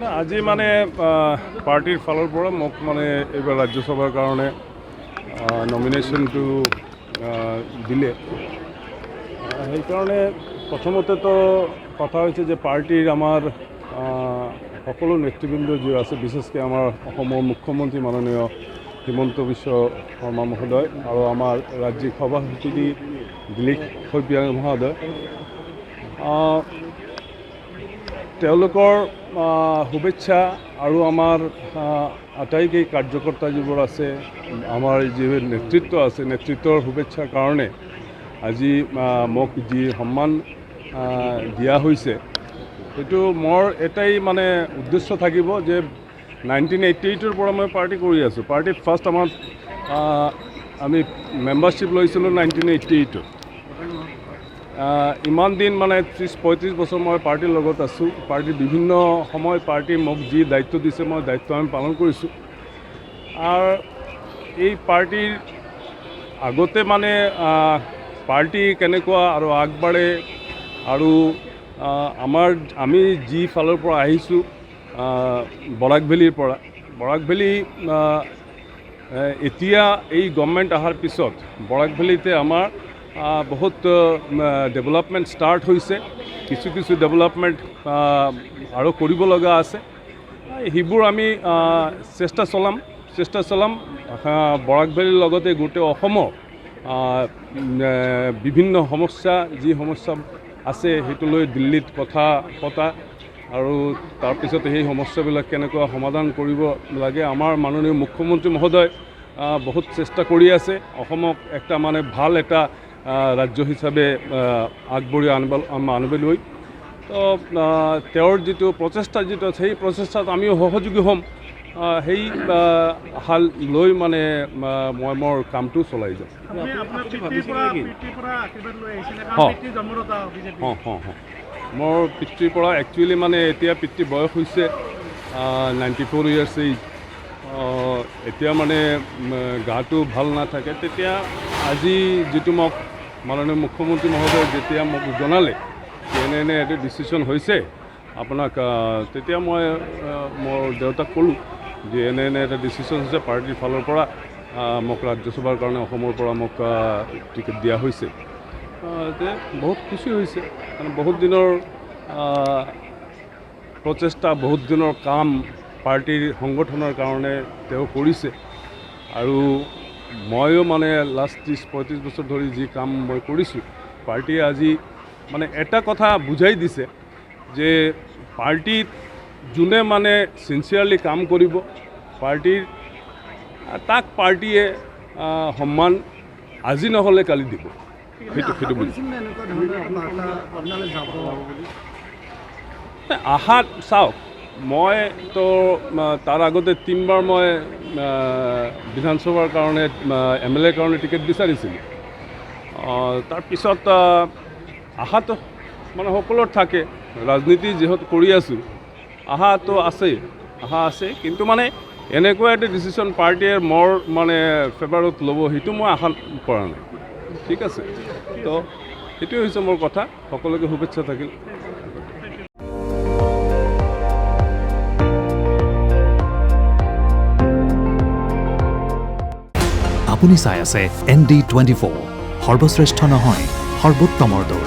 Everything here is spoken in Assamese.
না আজি মানে পাৰ্টিৰ ফালৰ পৰা মোক মানে এইবাৰ ৰাজ্যসভাৰ কাৰণে নমিনেশ্যনটো দিলে। সেইকাৰণে প্ৰথমতেতো কথা হৈছে যে পাৰ্টিৰ আমাৰ সকলো নেতৃবৃন্দ যি আছে, বিশেষকৈ আমাৰ অসমৰ মুখ্যমন্ত্ৰী মাননীয় হিমন্ত বিশ্ব শৰ্মা মহোদয় আৰু আমাৰ ৰাজ্যিক সভাপতি দিলীপ শইকীয়া মহোদয়, তেওঁলোকৰ শুভেচ্ছা আৰু আমাৰ আটাইকেই কাৰ্যকৰ্তা যিবোৰ আছে, আমাৰ যি নেতৃত্ব আছে, নেতৃত্বৰ শুভেচ্ছাৰ কাৰণে আজি মোক যি সন্মান দিয়া হৈছে, সেইটো মোৰ এটাই মানে উদ্দেশ্য থাকিব যে 1988-ৰ পৰা মই পাৰ্টি কৰি আছোঁ। পাৰ্টিত ফাৰ্ষ্ট আমাৰ আমি মেম্বাৰশ্বিপ লৈছিলোঁ 1988-ত। ইমান দিন মানে 30-35 বছৰ মই পাৰ্টিৰ লগত আছোঁ। পাৰ্টিৰ বিভিন্ন সময় পাৰ্টিয়ে মোক যি দায়িত্ব দিছে, মই দায়িত্ব আমি পালন কৰিছোঁ। আৰু এই পাৰ্টিৰ আগতে মানে পাৰ্টি কেনেকুৱা আৰু আগবাঢ়ে আৰু আমি যি ফালৰ পৰা আহিছোঁ বৰাক ভেলীৰ পৰা, বৰাক ভেলী এতিয়া এই গভৰ্ণমেণ্ট অহাৰ পিছত বৰাক ভেলীতে আমাৰ বহুত ডেভেলপমেণ্ট ষ্টাৰ্ট হৈছে। কিছু ডেভেলপমেণ্ট আৰু কৰিব লগা আছে। সেইবোৰ আমি চেষ্টা চলাম বৰাক ভেলীৰ লগতে গোটেই অসমৰ বিভিন্ন সমস্যা আছে সেইটো লৈ দিল্লীত কথা পতা আৰু তাৰপিছতে সেই সমস্যাবিলাক কেনেকুৱা সমাধান কৰিব লাগে। আমাৰ মাননীয় মুখ্যমন্ত্ৰী মহোদয় বহুত চেষ্টা কৰি আছে অসমক একটা মানে ভাল এটা ৰাজ্য হিচাপে আগবঢ়াই আনিবলৈ। তো তেওঁৰ যিটো প্ৰচেষ্টা সেই প্ৰচেষ্টাত আমিও সহযোগী হ'ম। সেই হাল লৈ মানে মই মোৰ কামটো চলাই যাম। মোৰ পিতৃৰ পৰা একচুৱেলি মানে এতিয়া পিতৃ বয়স হৈছে 94 ইয়াৰ্ছ এইজ। এতিয়া মানে গাটো ভাল নাথাকে। তেতিয়া আজি যিটো মোক মাননীয় মুখ্যমন্ত্ৰী মহোদয় যেতিয়া মোক জনালে যে এনে এটা ডিচিশ্যন হৈছে আপোনাক, তেতিয়া মই মোৰ দেউতাক ক'লোঁ যে এনে এটা ডিচিশ্যন হৈছে পাৰ্টিৰ ফালৰ পৰা মোক ৰাজ্যসভাৰ কাৰণে অসমৰ পৰা মোক টিকেট দিয়া হৈছে। বহুত খুচি হৈছে, কাৰণ বহুত দিনৰ প্ৰচেষ্টা, বহুত দিনৰ কাম পাৰ্টিৰ সংগঠনৰ কাৰণে তেওঁ কৰিছে। আৰু ময়ো মানে লাষ্ট 30-35 বছৰ ধৰি যি কাম মই কৰিছোঁ, পাৰ্টিয়ে আজি মানে এটা কথা বুজাই দিছে যে পাৰ্টিত যোনে মানে চিনচিয়াৰলি কাম কৰিব, তাক পাৰ্টিয়ে সন্মান আজি নহ'লে কালি দিব। সেইটো বুজি আশাত চাওক, মইতো তাৰ আগতে 3বাৰ মই বিধানসভাৰ কাৰণে MLA কাৰণে টিকেট বিচাৰিছিলোঁ। তাৰপিছত আশাটো মানে সকলোৰ থাকে, ৰাজনীতি যিহেতু কৰি আছোঁ আশা আছে, কিন্তু মানে এনেকুৱা এটা ডিচিশ্যন পাৰ্টিয়ে মোৰ মানে ফেভাৰত ল'ব সেইটো মই আশা কৰা নাই। ঠিক আছে, তো সেইটোৱে হৈছে মোৰ কথা। সকলোকে শুভেচ্ছা থাকিল। আপুনি চাই আছে ND24, সৰ্বশ্ৰেষ্ঠ নহয় সৰ্বোত্তমৰ দৌৰ।